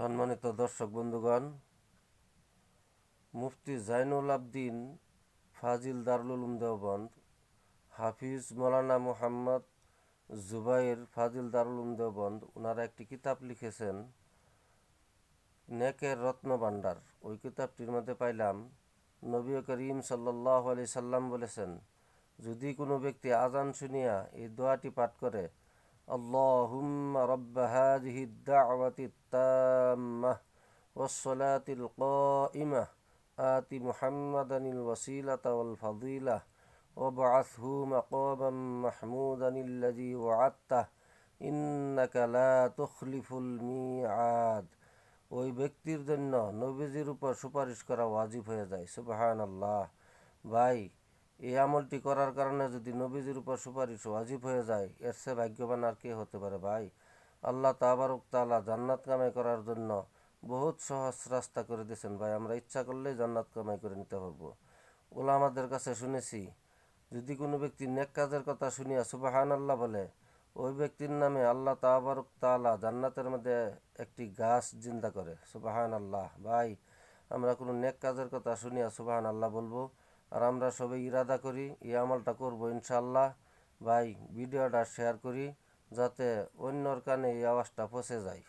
সম্মানিত দর্শক বন্ধুগণ, মুফতি জাইনুল আবদিন ফাজিল দারুল উলুম দেওবন্দ, হাফিজ মৌলানা মুহাম্মদ জুবাইর ফাজিল দারুল উলুম দেওবন্দ ওনারা একটি কিতাব লিখেছেন, নেকের রত্ন ভাণ্ডার। ওই কিতাবটির মধ্যে পাইলাম নবী করিম সাল্লাল্লাহু আলাইহি সাল্লাম বলেছেন, যদি কোনো ব্যক্তি আজান শুনিয়া এই দোয়াটি পাঠ করে, আল্লাহুম্মা রাব্বা হাযিহিদ দাওয়াতিত তাম্মাহ ওয়াস-সালাতিল কাইমাহ আতি মুহাম্মাদানিল ওয়াসিলাতা ওয়াল ফাদিলাহ ওয়াবআথহু মাকামান মাহমুদানিল্লাযী ওয়া'আদতাহ ইন্নাকা লা তুখলিফুল মিআদ, ওই ব্যক্তির জন্য নবীজির উপর সুপারিশ করা ওয়াজিব হয়ে যায়। সুবহানাল্লাহ। ভাই, এই আমলটি করার কারণে যদি নবীজির উপর সুপারিশ ওয়াজিব হয়ে যায়, এর চেয়ে ভাগ্যবান আর কে হতে পারে? ভাই, আল্লাহ তাবারক তাআলা জান্নাত কামাই করার জন্য বহুত সহজ রাস্তা করে দিয়েছেন। ভাই, আমরা ইচ্ছা করলেই জান্নাত কামাই করে নিতে পারবো। উলামাদের কাছে শুনেছি, যদি কোনো ব্যক্তি নেক কাজের কথা শুনিয়া সুবহানাল্লাহ বলে, ওই ব্যক্তির নামে আল্লাহ তাবারক তাআলা জান্নাতের মধ্যে একটি গাছ জিন্দা করে। সুবহানাল্লাহ। ভাই, আমরা কোনো নেক কাজের কথা শুনিয়া সুবহানাল্লাহ বলবো, আর আমরা সবাই ইরাদা করি এই আমলটা করবো ইনশাআল্লাহ। ভাই, ভিডিওটা শেয়ার করি যাতে অন্যর কানে এই আওয়াজটা পৌঁছে যায়।